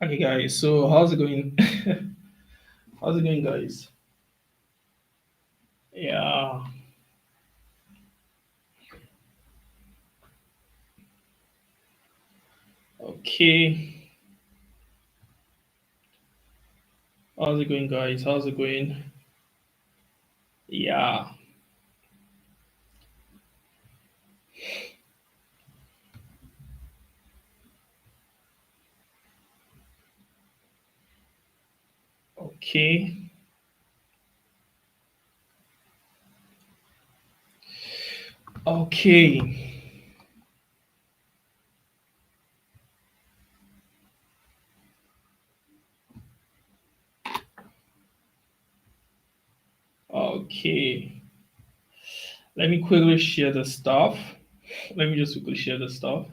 Okay, guys. So how's it going? How's it going, guys? Yeah. Okay. How's it going, guys? How's it going? Yeah. Okay. Okay. Okay. Let me quickly share the stuff. Let me just quickly share the stuff.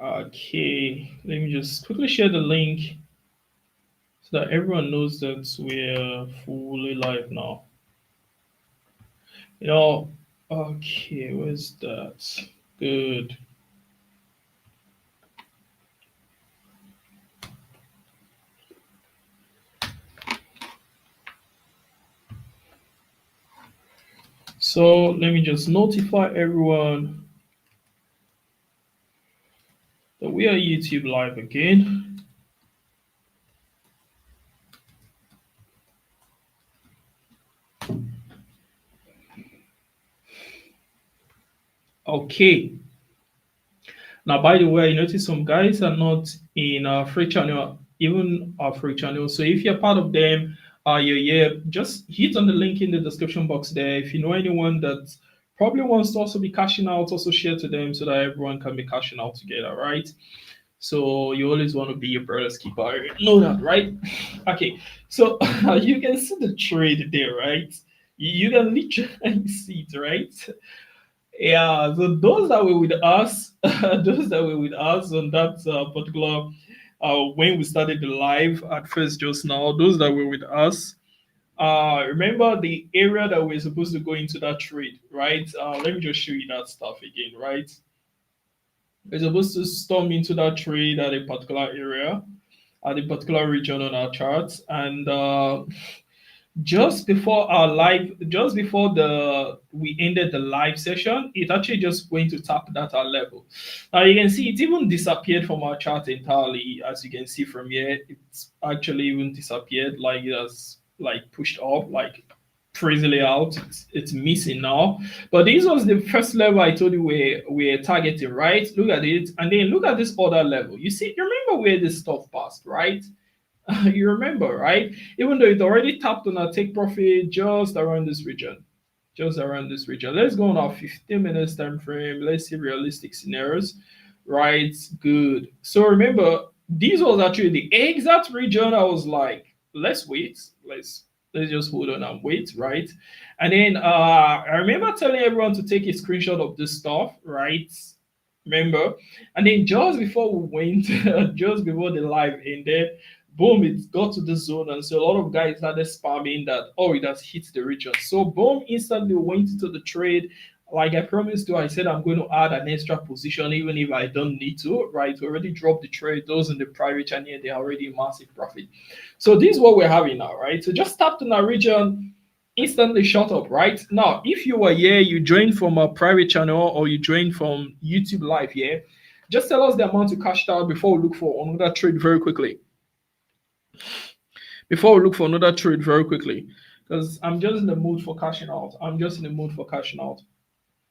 Okay. Let me just quickly share the link so that everyone knows that we're fully live now. You know, okay, where's that? Good. So let me just notify everyone that we are YouTube live again. Okay. Now, by the way, I noticed some guys are not in our free channel, even our free channel. So if you're part of them, you're here, just hit on the link in the description box there. If you know anyone that probably wants to also be cashing out, also share to them so that everyone can be cashing out together, right? So you always want to be your brother's keeper. You know that, right? Okay. So you can see the trade there, right? You can literally see it, right? Yeah, so those that were with us, those that were with us on that particular when we started the live at first just now, those that were with us, remember the area that we're supposed to go into that trade, right? Let me just show you that stuff again, right? We're supposed to storm into that trade at a particular area, at a particular region on our charts, and just before our live, just before the we ended the live session, it actually just went to tap that our level. Now you can see it even disappeared from our chart entirely. As you can see from here, it's actually even disappeared, like it has like pushed off like crazily out. It's missing now. But this was the first level I told you we're targeting, right? Look at it, and then look at this other level. You see, you remember where this stuff passed, right? You remember, right? Even though it already tapped on our take profit just around this region, just around this region. Let's go on our 15 minutes time frame. Let's see realistic scenarios. Right, good. So remember, this was actually the exact region I was like, let's wait, let's just hold on and wait, right? And then I remember telling everyone to take a screenshot of this stuff, right? Remember? And then just before we went, just before the live ended, boom, it got to the zone. And so a lot of guys started spamming that, oh, it has hit the region. So boom, instantly went into the trade. Like I promised to, I said I'm going to add an extra position even if I don't need to, right? We already dropped the trade. Those in the private channel, they're already in massive profit. So this is what we're having now, right? So just tapped in our region, instantly shut up, right? Now, if you were here, you joined from a private channel or you joined from YouTube live here, just tell us the amount you cashed out before we look for another trade very quickly. Before we look for another trade very quickly, because I'm just in the mood for cashing out. I'm just in the mood for cashing out.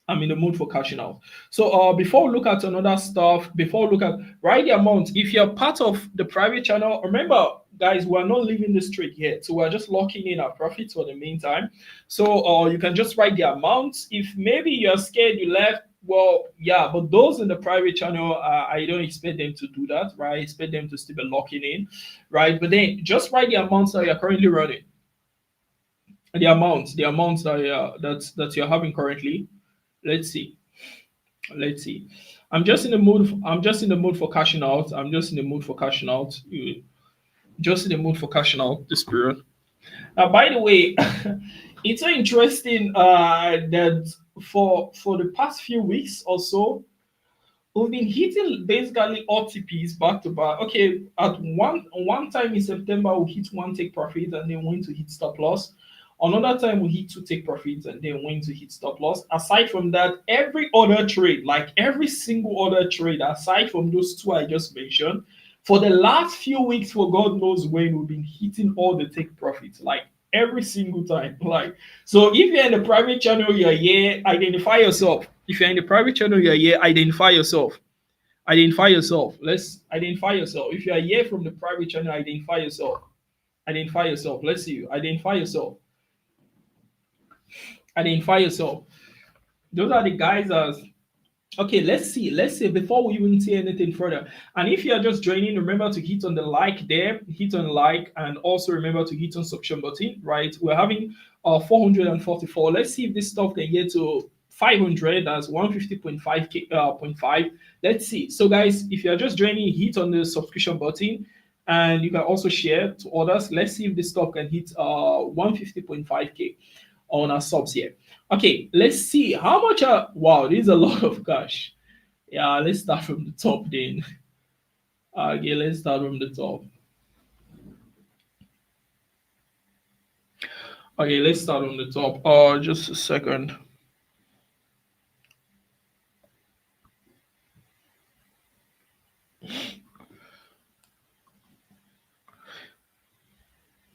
I'm in the mood for cashing out. So before we look at another stuff, before we look at write the amount. If you're part of the private channel, remember, guys, we're not leaving this trade yet. So we're just locking in our profits for the meantime. So you can just write the amount. If maybe you're scared you left, well, yeah, but those in the private channel, I don't expect them to do that, right? I expect them to still be locking in, right? But then just write the amounts that you're currently running. The amounts that you're having currently. Let's see. Let's see. I'm just in the mood for cashing out. I'm just in the mood for cashing out. Just in the mood for cashing out this period. By the way, it's so interesting that for the past few weeks or so, we've been hitting basically OTPs back to back. Okay, at one time in September we hit one take profit and then went to hit stop loss. Another time we hit two take profits and then went to hit stop loss. Aside from that, every other trade, like every single other trade, aside from those two I just mentioned, for the last few weeks, for God knows when, we've been hitting all the take profits, like every single time. Like, so if you're in the private channel, you're here, identify yourself. If you're in the private channel, you're here, identify yourself. Identify yourself. Let's identify yourself. If you are here from the private channel, identify yourself. Identify yourself. Let's see you. Identify yourself. Identify yourself. Those are the guys as okay. Let's see before we even say anything further. And if you are just joining, remember to hit on the like there, hit on like, and also remember to hit on subscription button. Right, we're having 444. Let's see if this stuff can get to 500. That's 150.5 k point five. Let's see. So guys, if you are just joining, hit on the subscription button. And you can also share to others. Let's see if this stuff can hit 150.5k on our subs here. Okay, let's see how much. Wow, this is a lot of cash. Yeah, let's start from the top then. Okay, let's start from the top. Okay, let's start on the top. Just a second.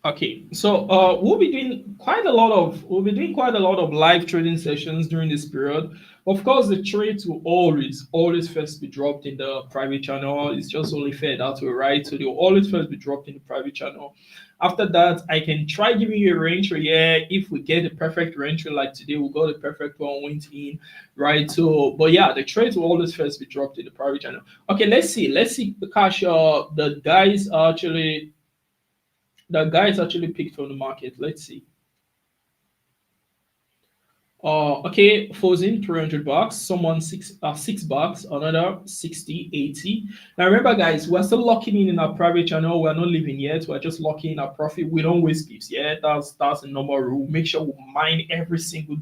Okay, so we'll be doing quite a lot of live trading sessions during this period. Of course, the trades will always first be dropped in the private channel. It's just only fair that way, right? So they will always first be dropped in the private channel. After that, I can try giving you a range trade. Yeah, if we get the perfect range trade like today, we got the perfect one went in, right? So, but yeah, the trades will always first be dropped in the private channel. Okay, let's see. Let's see the cash. The guys actually picked from the market. Let's see. Okay, Frozen $300, someone $6, another 60, 80. Now remember, guys, we're still locking in our private channel. We're not leaving yet. We're just locking in our profit. We don't waste pips. Yeah, that's the normal rule. Make sure we mine every single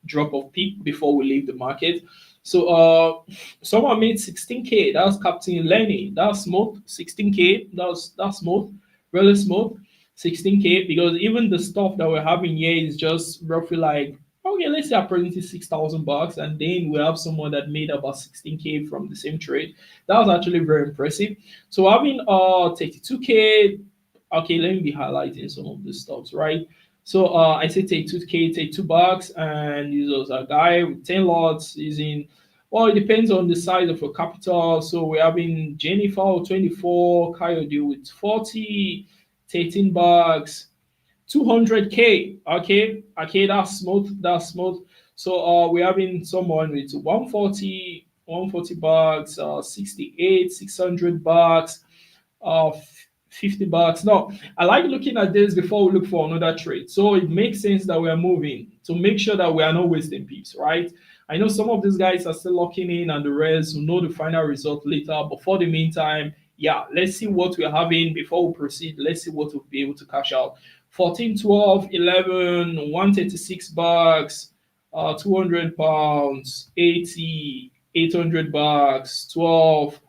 drop of pip before we leave the market. So someone made 16k. That's Captain Lenny. That's smooth. 16k. That's smooth. Really smooth. 16k, because even the stuff that we're having here is just roughly like, okay, let's say approximately $6,000, and then we have someone that made about 16k from the same trade. That was actually very impressive. So having 32k. Okay, let me be highlighting some of the stuffs, right? So I say take 2k, take $2, and there's a guy with 10 lots using. Well, it depends on the size of your capital. So we're having Jennifer with 24, Coyote with 40, $13, 200k. Okay, that's smooth. That's smooth. So we're having someone with 140 bucks, 68, $600, uh, $50. No, I like looking at this before we look for another trade. So it makes sense that we are moving to make sure that we are not wasting pips, right? I know some of these guys are still locking in, and the rest will know the final result later. But for the meantime, yeah, let's see what we're having before we proceed. Let's see what we'll be able to cash out. 14, 12, 11, 136 bucks, 200 pounds, 80, $800, 12,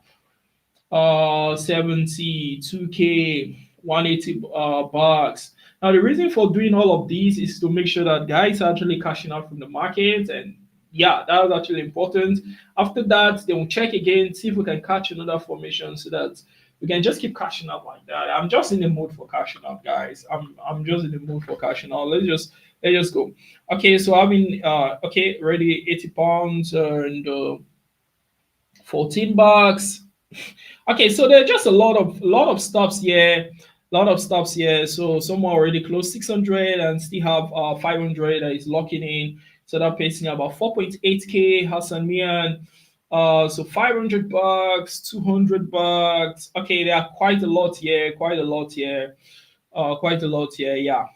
70, 2k, 180 bucks. Now the reason for doing all of these is to make sure that guys are actually cashing out from the market, and yeah, that was actually important. After that, they will check again, see if we can catch another formation so that we can just keep cashing out like that. I'm just in the mood for cashing out, guys. I'm just in the mood for cashing out. Let's just go. Okay, so having okay, ready 80 pounds and $14. Okay, so there are just a lot of stops here, So someone already closed 600 and still have 500 that is locking in. So that pays me about 4.8k. Hassan Mian. So $500, $200. Okay, there are quite a lot here, quite a lot here. Yeah.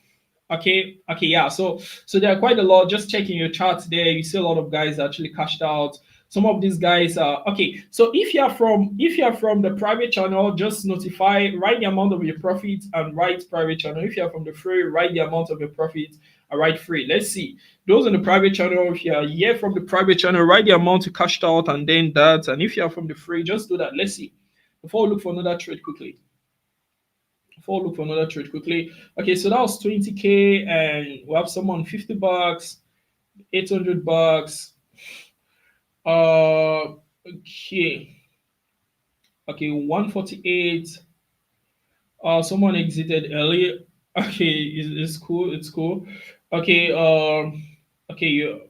Okay, yeah. So there are quite a lot. Just checking your charts there, you see a lot of guys actually cashed out. Some of these guys are okay. So if you're from the private channel, just write the amount of your profit and write private channel. If you're from the free, write the amount of your profit All right, free. Let's see. Those in the private channel, if you are here from the private channel, write the amount you cashed out and then that. And if you are from the free, just do that. Let's see. Before we look for another trade quickly. Okay, so that was 20K, and we have someone $50, $800. Okay. Okay, 148. Someone exited early. Okay, it's cool. It's cool. Okay. Okay.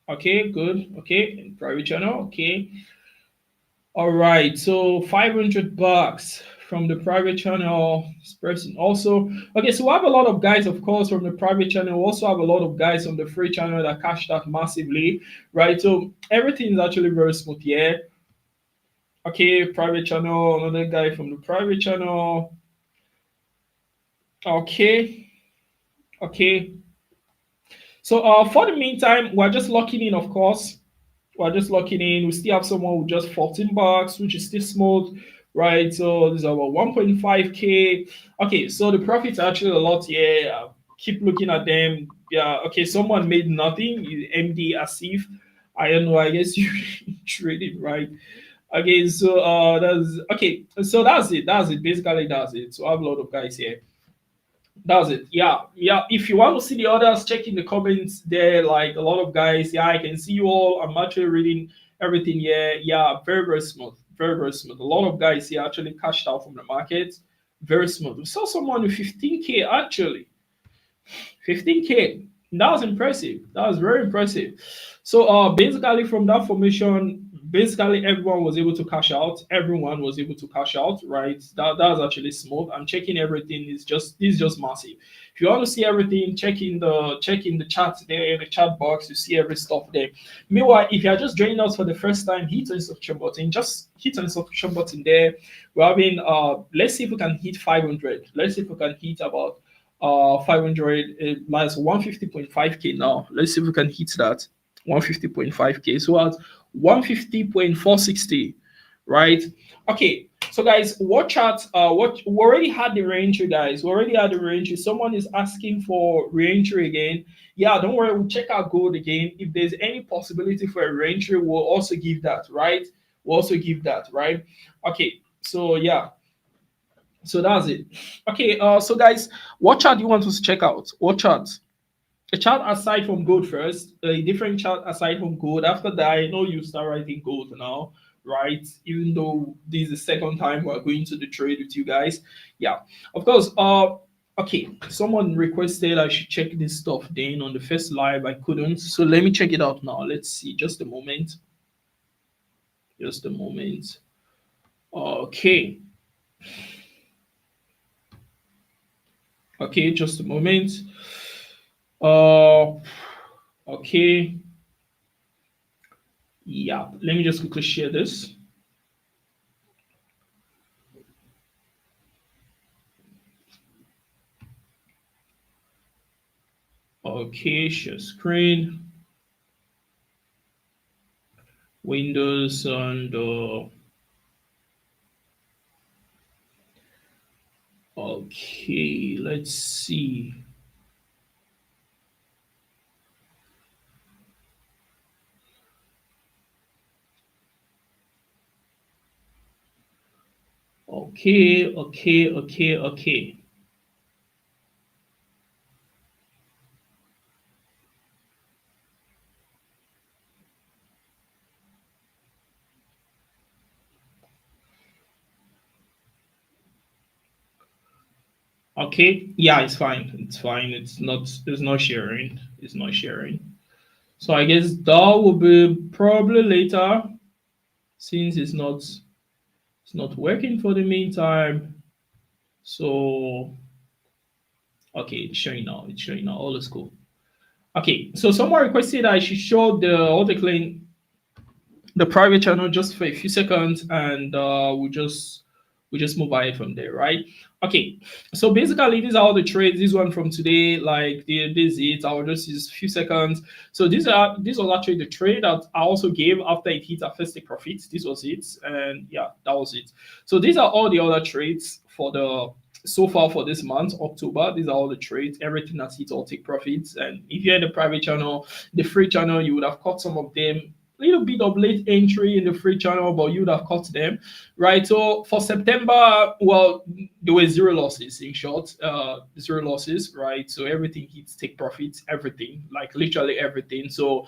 Okay. Good. Okay. Private channel. Okay. All right. So $500 from the private channel. This person also. Okay. So we have a lot of guys, of course, from the private channel. We also have a lot of guys on the free channel that cashed out massively, right? So everything is actually very smooth here. Okay. Private channel. Another guy from the private channel. Okay. Okay. So for the meantime, we're just locking in, of course. We're just locking in. We still have someone with just $14, which is still smooth, right? So this is about 1.5K. Okay, so the profits are actually a lot here. Keep looking at them. Yeah, okay, someone made nothing. MD Asif. I don't know, I guess you traded, right? Okay, so that's okay. So that's it. That's it. Basically, that's it. So I have a lot of guys here. That's it. Yeah, yeah. If you want to see the others, check in the comments there. Like a lot of guys. Yeah, I can see you all. I'm actually reading everything. Yeah. Very, very smooth. Very, very smooth. A lot of guys here actually cashed out from the market. Very smooth. We saw someone with 15K actually. 15K. That was impressive. That was very impressive. So basically from that formation, basically everyone was able to cash out. Everyone was able to cash out, right? That was actually smooth. I'm checking everything. It's just massive. If you want to see everything, check in the chat there, in the chat box, you see every stuff there. Meanwhile, if you are just joining us for the first time, hit the instruction button. Just hit the instruction button there. We're having let's see if we can hit 500. Let's see if we can hit about 500 minus 150.5K now. Let's see if we can hit that 150.5K. So at 150.460, right? Okay, so guys, watch out. We already had the re-entry, guys. We already had the re-entry. Someone is asking for re-entry again. Yeah, don't worry, we'll check our gold again. If there's any possibility for a re-entry, we'll also give that, right? We'll also give that, right? Okay, so yeah. So that's it. Okay, so guys, what chart do you want us to check out? What chart? A chart aside from gold first, a different chart aside from gold. After that, I know you start writing gold now, right? Even though this is the second time we're going to the trade with you guys. Yeah, of course. Okay, someone requested I should check this stuff then on the first live. I couldn't. So let me check it out now. Let's see. Just a moment. Just a moment. Okay. Okay, just a moment. Okay. Yeah, let me just quickly share this. Okay, share screen. Windows and okay, let's see. Okay. Okay, yeah, it's fine. It's fine. It's not sharing. It's not sharing. So I guess that will be probably later since it's not working for the meantime. So okay, it's showing now. It's showing now. All is cool. Okay, so someone requested I should show the AutoClean the private channel just for a few seconds, and we just move ahead from there, right? Okay, so basically these are all the trades. This one from today, like this is it. I'll just use a few seconds. So these was actually the trade that I also gave after it hit our first take profits. This was it, and yeah, that was it. So these are all the other trades for the so far for this month, October. These are all the trades. Everything has hit all take profits. And if you're in the private channel, the free channel, you would have caught some of them. Little bit of late entry in the free channel, but you would have caught them, right? So for September, well, there were zero losses. In short, zero losses, right? So everything hits take profits, everything, like literally everything. So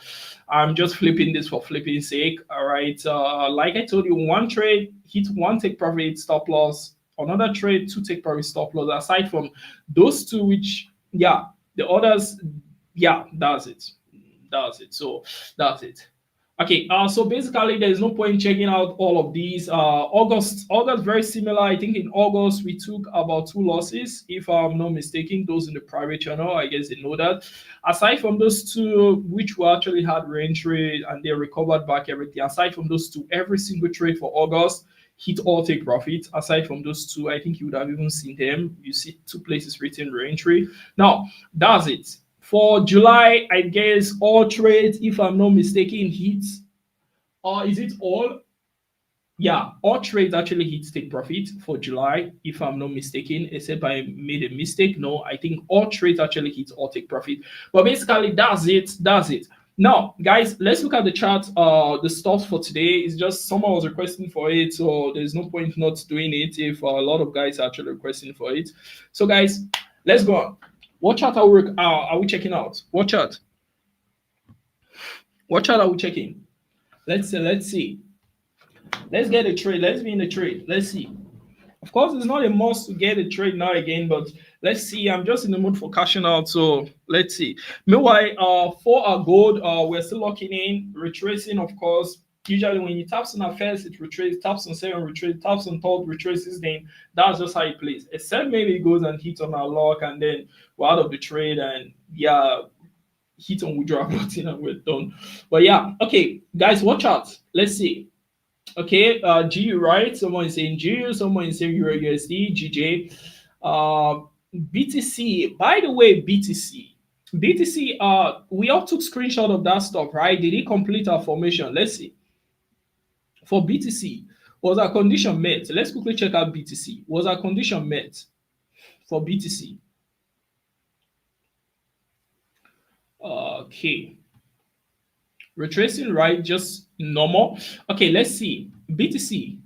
I'm just flipping this for flipping sake, all right? Like I told you, one trade hit one take profit stop loss, another trade two take profit stop loss. Aside from those two, which yeah, the others, yeah, that's it. That's it. So that's it. Okay, so basically there's no point checking out all of these. August very similar. I think in August we took about two losses, if I'm not mistaken. Those in the private channel, I guess they know that. Aside from those two, which we actually had range trade and they recovered back everything. Aside from those two, every single trade for August hit all take profit. Aside from those two, I think you would have even seen them. You see two places written range trade. Now that's it. For July, I guess all trades, if I'm not mistaken, hits. Or is it all? Yeah, all trades actually hit take profit for July, if I'm not mistaken, except I made a mistake. No, I think all trades actually hit all take profit. But basically, that's it. That's it. Now, guys, let's look at the chart. The stuff for today is just someone was requesting for it, so there's no point not doing it if a lot of guys are actually requesting for it. So, guys, let's go on. What chart are we checking out? What chart? What chart are we checking? Let's see. Let's get a trade. Let's be in the trade. Let's see. Of course, it's not a must to get a trade now again, but let's see. I'm just in the mood for cashing out, so let's see. Meanwhile, for our gold, we're still locking in, retracing, of course. Usually when you taps on a first, it retraces, taps on second, retraces, taps on third, retraces, then that's just how it plays. Except maybe it goes and hits on our lock and then we're out of the trade and yeah, hit on withdraw button and we're done. But yeah, okay, guys, watch out. Let's see. Okay, GU, right? Someone is saying GU, someone is saying Euro USD, GJ. BTC, by the way, BTC, we all took screenshot of that stuff, right? Did it complete our formation? Let's see. For BTC, was our condition met? Let's quickly check out BTC. Was our condition met for BTC? Okay. Retracing, right? Just normal. Okay, let's see. BTC.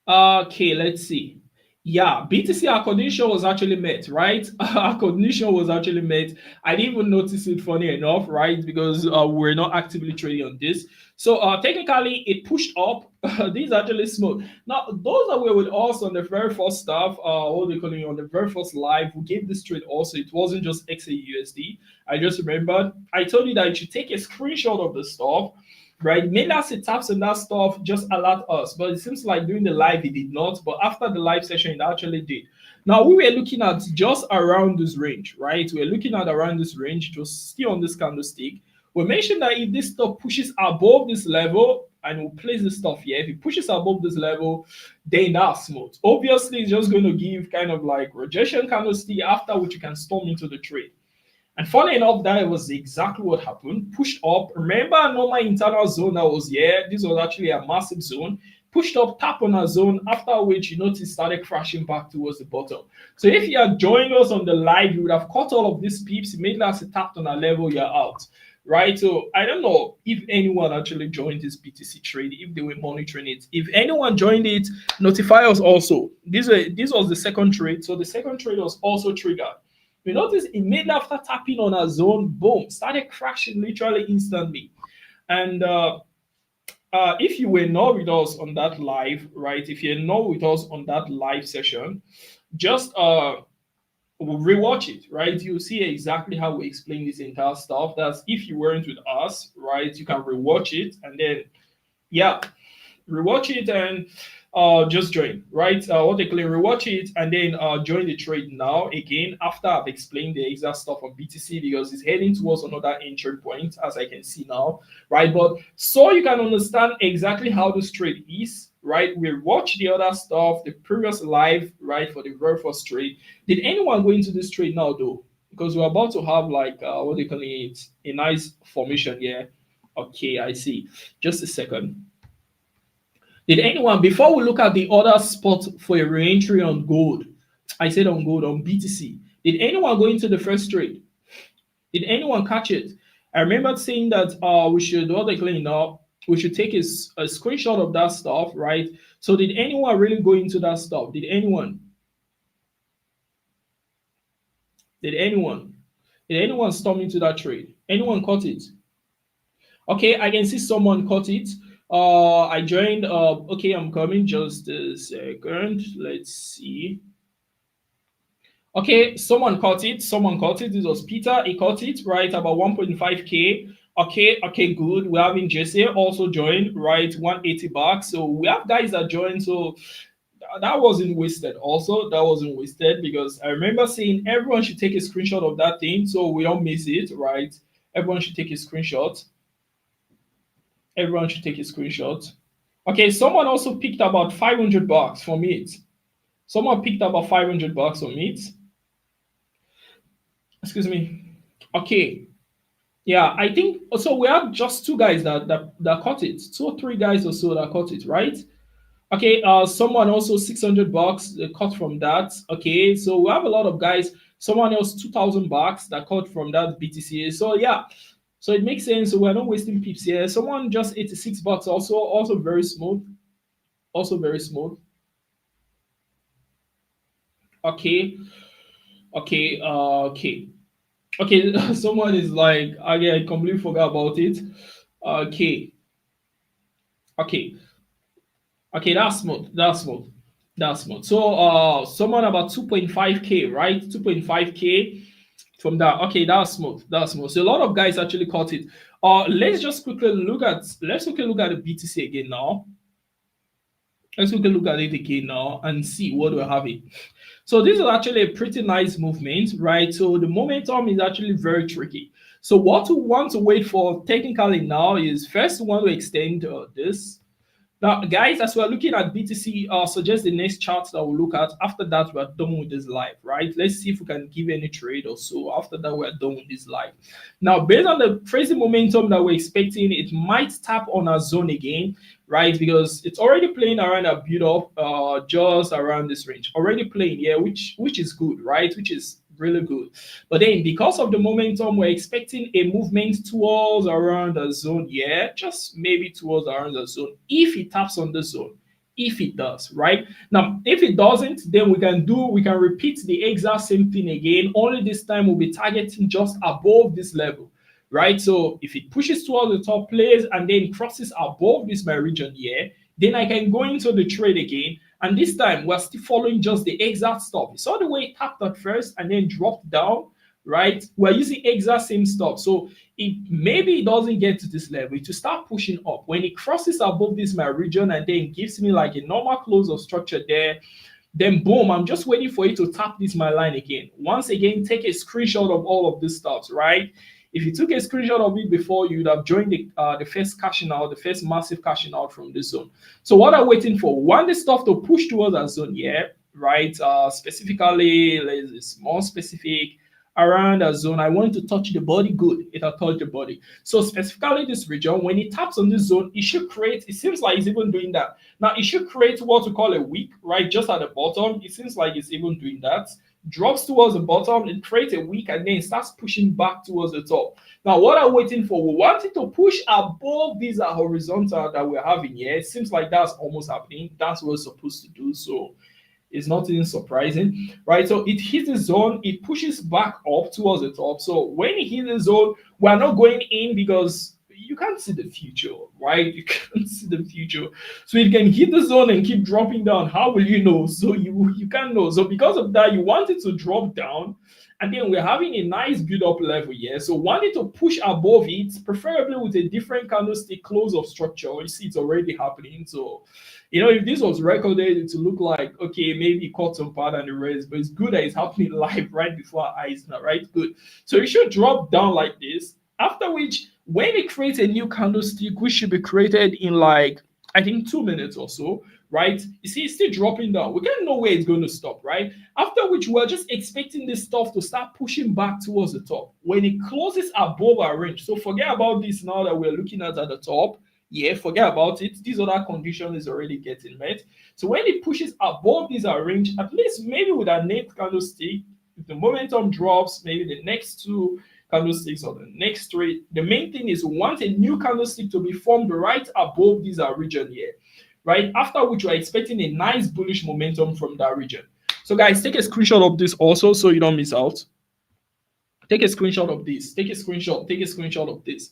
Okay, let's see. Yeah, BTC, our condition was actually met, right? Our condition was actually met. I didn't even notice it, funny enough, right? Because we're not actively trading on this. So technically, it pushed up. These actually smooth. Now, those that were with us on the very first stuff, what they calling on the very first live, we gave this trade also. It wasn't just XAUSD. I just remembered. I told you that you should take a screenshot of the stuff, right? Maybe as it taps on that stuff, just alert us. But it seems like during the live, it did not. But after the live session, it actually did. Now, we were looking at just around this range, right? We're looking at around this range, just still on this candlestick. We mentioned that if this stuff pushes above this level, and we'll place this stuff here, if it pushes above this level, then that's smooth. Obviously, it's just going to give kind of like rejection candlestick, after which you can storm into the trade. And funny enough, that was exactly what happened. Pushed up. Remember a normal internal zone that was here? This was actually a massive zone. Pushed up, tap on a zone, after which you notice started crashing back towards the bottom. So if you are joining us on the live, you would have caught all of these peeps. Immediately as it tapped on a level, you're out. Right? So I don't know if anyone actually joined this BTC trade, if they were monitoring it. If anyone joined it, notify us also. This was the second trade. So the second trade was also triggered. We notice immediately after tapping on a zone, boom, started crashing literally instantly. And if you were not with us on that live, right? If you're not with us on that live session, just rewatch it, right? You'll see exactly how we explain this entire stuff. That's if you weren't with us, right? You can rewatch it and then, yeah, rewatch it and just join, right? What they claim, rewatch it and then join the trade now again after I've explained the exact stuff on BTC, because it's heading towards another entry point, as I can see now, right? But so you can understand exactly how this trade is, right? We watched the other stuff, the previous live, right, for the very first trade. Did anyone go into this trade now though? Because we're about to have like what they call it, a nice formation here. Okay, I see. Just a second. Did anyone, before we look at the other spot for a re-entry on gold, I said on gold, on BTC. Did anyone go into the first trade? Did anyone catch it? I remember saying that we should what they clean up. We should take a screenshot of that stuff, right? So did anyone really go into that stuff? Did anyone? Did anyone? Did anyone storm into that trade? Anyone caught it? Okay, I can see someone caught it. I joined. Okay, I'm coming. Just a second. Let's see. Okay, someone caught it. Someone caught it. This was Peter. He caught it, right? About 1.5K. Okay, good. We're having Jesse also joined, right? 180 bucks. So we have guys that joined. So that wasn't wasted. Also, that wasn't wasted because I remember saying everyone should take a screenshot of that thing so we don't miss it, right? Everyone should take a screenshot. Everyone should take a screenshot. Okay, someone also picked about 500 bucks from it. Someone picked about 500 bucks from it. Excuse me. Okay. Yeah, I think so. We have just two guys that caught it. Two or three guys or so that caught it, right? Okay. Someone also 600 bucks caught from that. Okay, so we have a lot of guys. Someone else 2,000 bucks that caught from that BTC. So yeah, so it makes sense. So we're not wasting pips here. Someone just 86 bucks also very smooth. Also very smooth. Okay. Okay. Okay, someone is like, okay, I completely forgot about it. Okay, okay, okay, that's smooth. That's smooth. That's smooth. So, someone about 2.5K, right? 2.5K from that. Okay, that's smooth. That's smooth. So a lot of guys actually caught it. Let's quickly look at the BTC again now. Let's quickly look at it again now and see what we're having. So this is actually a pretty nice movement, right? So the momentum is actually very tricky. So what we want to wait for technically now is first we want to extend this. Now, guys, as we're looking at BTC, suggest the next chart that we'll look at. After that, we're done with this live, right? Let's see if we can give any trade or so. After that, we're done with this live. Now, based on the crazy momentum that we're expecting, it might tap on our zone again, right? Because it's already playing around a build up, just around this range. Already playing, yeah, which is good, right? Which is really good. But then because of the momentum, we're expecting a movement towards around the zone. Yeah, just maybe towards around the zone. If it taps on the zone, if it does, right? Now, if it doesn't, then we can repeat the exact same thing again. Only this time we'll be targeting just above this level. Right, so if it pushes towards the top place and then crosses above this my region here, then I can go into the trade again. And this time we're still following just the exact stop. You saw the way it tapped at first and then dropped down, right? We're using exact same stop. So it maybe it doesn't get to this level to start pushing up. When it crosses above this my region and then gives me like a normal close of structure there, then boom, I'm just waiting for it to tap this my line again. Once again, take a screenshot of all of these stops, right? If you took a screenshot of it before, you'd have joined the first cashing out, the first massive cashing out from this zone. So what I'm waiting for, one, the stuff to push towards that zone, yeah, right? Specifically, let's more specific around a zone. I want to touch the body. Good, it'll touch the body. So specifically this region, when it taps on this zone, it should create, it seems like it's even doing that. Now it should create what we call a wick, right? Just at the bottom. It seems like it's even doing that. Drops towards the bottom, it creates a wick and then starts pushing back towards the top. Now, what I'm waiting for, we want it to push above these horizontal that we're having here. It seems like that's almost happening. That's what it's supposed to do. So it's not even surprising, right? So it hits the zone, it pushes back up towards the top. So when it hits the zone, we're not going in because you can't see the future, right? You can't see the future. So it can hit the zone and keep dropping down. How will you know? So you can't know. So because of that, you want it to drop down. And then we're having a nice build-up level here. So want it to push above it, preferably with a different candlestick close of structure. You see it's already happening. So, if this was recorded, it would look like, okay, maybe it caught some part and the rest, but it's good that it's happening live right before our eyes now, right? Good. So it should drop down like this. After which, when it creates a new candlestick, which should be created in like, I think 2 minutes or so, right? You see, it's still dropping down. We can't know where it's going to stop, right? After which, we're just expecting this stuff to start pushing back towards the top. When it closes above our range, so forget about this now that we're looking at the top. yeah, forget about it. This other condition is already getting met. So when it pushes above this range, at least maybe with a net candlestick, if the momentum drops, maybe the next two candlesticks or the next three, the main thing is we want a new candlestick to be formed right above this region here, right? After which we're expecting a nice bullish momentum from that region. So guys, take a screenshot of this also so you don't miss out. Take a screenshot of this. Take a screenshot of this.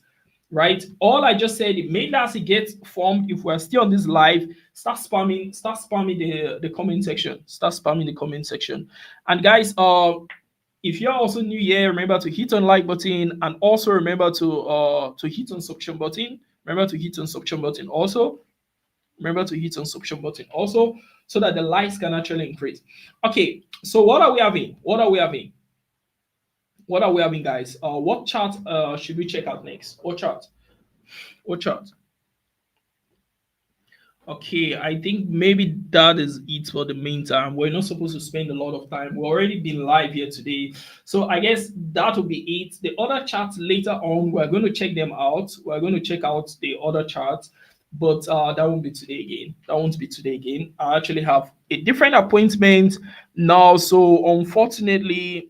Right? All I just said, immediately as it gets formed, if we're still on this live, start spamming the comment section. Start spamming the comment section. And guys, if you're also new here, remember to hit on like button and also remember to hit on subscription button. Remember to hit on subscription button also. Remember to hit on subscription button also so that the likes can actually increase. Okay, so what are we having? What are we having? What are we having, guys? What chart should we check out next? What chart? What chart? Okay, I think maybe that is it for the meantime. We're not supposed to spend a lot of time. We've already been live here today. So I guess that will be it. The other charts later on, we're going to check them out. We're going to check out the other charts, but that won't be today again. That won't be today again. I actually have a different appointment now. So unfortunately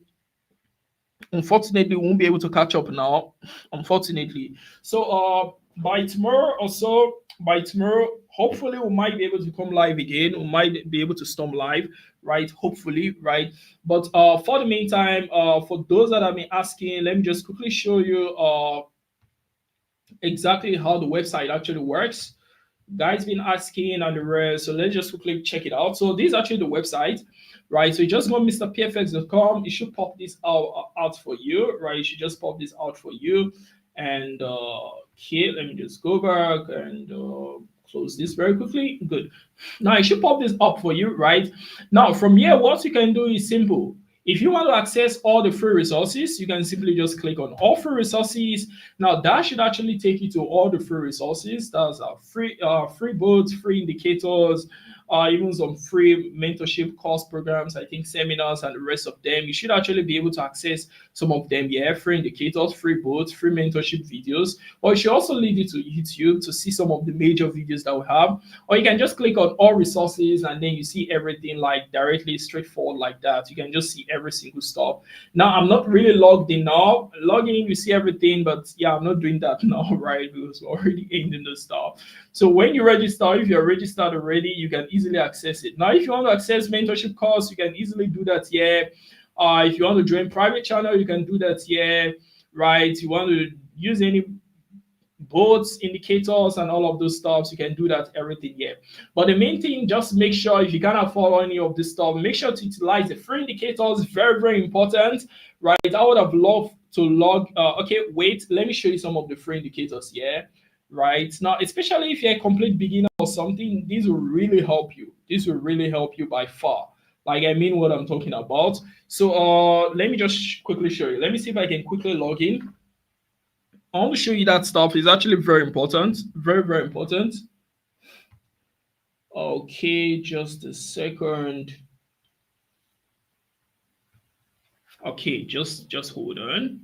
we won't be able to catch up now, unfortunately. So by tomorrow or so, hopefully we might be able to come live again. We might be able to storm live, right? Hopefully, right? But for the meantime, for those that have been asking, let me just quickly show you exactly how the website actually works. Guys been asking and the rest, so let's just quickly check it out. So this is actually the website, right? So you just go mrpfx.com. It should pop this out for you, right? It should just pop this out for you. And here, let me just go back and close this very quickly. Good. Now it should pop this up for you, right? Now from here, what you can do is simple. If you want to access all the free resources, you can simply just click on all free resources. Now that should actually take you to all the free resources. That's free bots, free indicators, even some free mentorship course programs, I think seminars and the rest of them. You should actually be able to access some of them. Yeah, free indicators, free bots, free mentorship videos. Or it should also lead you to YouTube to see some of the major videos that we have. Or you can just click on all resources and then you see everything like directly straightforward like that. You can just see every single stuff. Now I'm not really logged in now. Logging in, you see everything, but yeah, I'm not doing that now, right? Because we're already ending the stuff. So when you register, if you're registered already, you can easily access it. Now, if you want to access mentorship course, you can easily do that here. If you want to join private channel, you can do that here, right? You want to use any boards, indicators, and all of those stuff, you can do that everything here. But the main thing, just make sure if you cannot follow any of this stuff, make sure to utilize the free indicators. Very, very important, right? I would have loved to log. Okay, wait, let me show you some of the free indicators here. Right now, especially if you're a complete beginner or something, these will really help you. This will really help you by far. Like, I mean what I'm talking about. So let me just quickly show you. Let me see if I can quickly log in. I want to show you that stuff. Is actually very important. Very, very important. Okay, just a second. Okay, just hold on.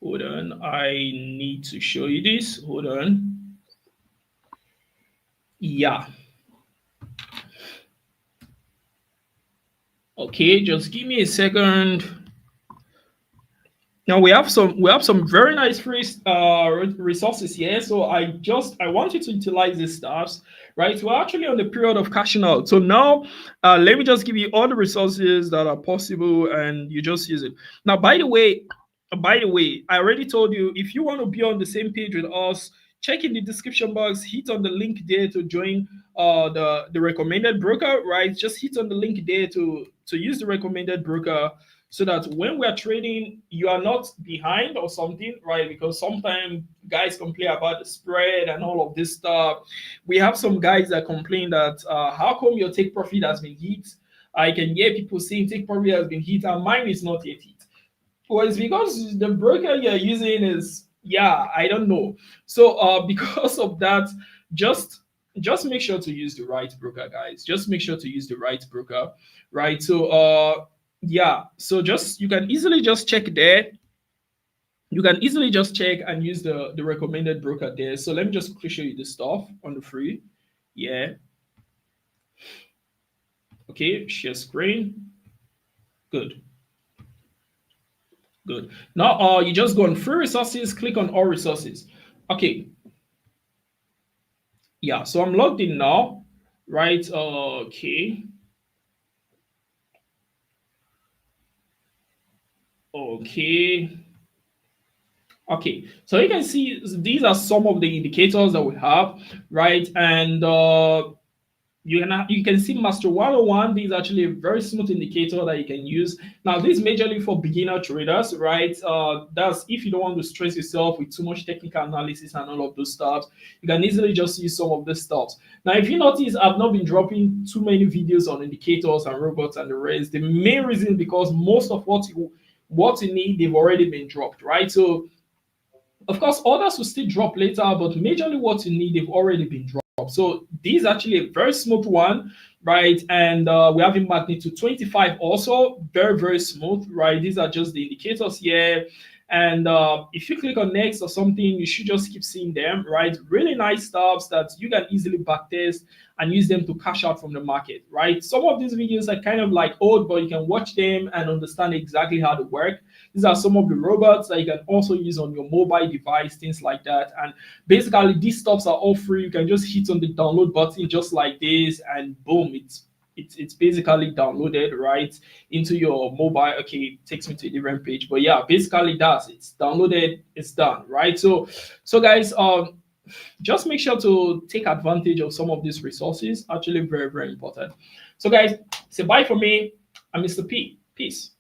Hold on. I need to show you this. Hold on. Yeah. Okay, just give me a second. Now we have some very nice free resources here. So I want you to utilize these stuffs, right? We're actually on the period of cashing out. So now let me just give you all the resources that are possible, and you just use it. Now, by the way, I already told you if you want to be on the same page with us, check in the description box. Hit on the link there to join the recommended broker, right? Just hit on the link there to use the recommended broker, so that when we're trading, you are not behind or something, right? Because sometimes guys complain about the spread and all of this stuff. We have some guys that complain that how come your take profit has been hit? I can hear people saying take profit has been hit and mine is not yet hit. Well, it's because the broker you're using is, yeah, I don't know. So because of that, just make sure to use the right broker, guys. Just make sure to use the right broker, right? So yeah, so just you can easily just check there. you can easily just check and use the recommended broker there. So let me just quickly show you the stuff on the free. Yeah. Okay, share screen. Good. Good. Now you just go on free resources, click on all resources. Okay. Yeah, so I'm logged in now, right? Okay. Okay. Okay, so you can see these are some of the indicators that we have, right? And you can see Master 101. This is actually a very smooth indicator that you can use. Now, this is majorly for beginner traders, right? That's if you don't want to stress yourself with too much technical analysis and all of those stuff. You can easily just use some of this stuff. Now, if you notice, I've not been dropping too many videos on indicators and robots and the rest. The main reason is because most of what you need, they've already been dropped, right? So of course, others will still drop later, but majorly what you need, they've already been dropped. So this is actually a very smooth one, right? And we have in magnitude 25 also, very, very smooth, right? These are just the indicators here. And if you click on next or something, you should just keep seeing them, right? Really nice stuffs that you can easily backtest and use them to cash out from the market, right? Some of these videos are kind of like old, but you can watch them and understand exactly how they work. These are some of the robots that you can also use on your mobile device, things like that. And basically, these stuffs are all free. You can just hit on the download button just like this, and boom, it's basically downloaded right into your mobile. Okay, it takes me to a different page, but yeah, basically that's it's downloaded, it's done, right? So guys, just make sure to take advantage of some of these resources. Actually, very, very important. So guys, say bye for me. I'm Mr. P. Peace.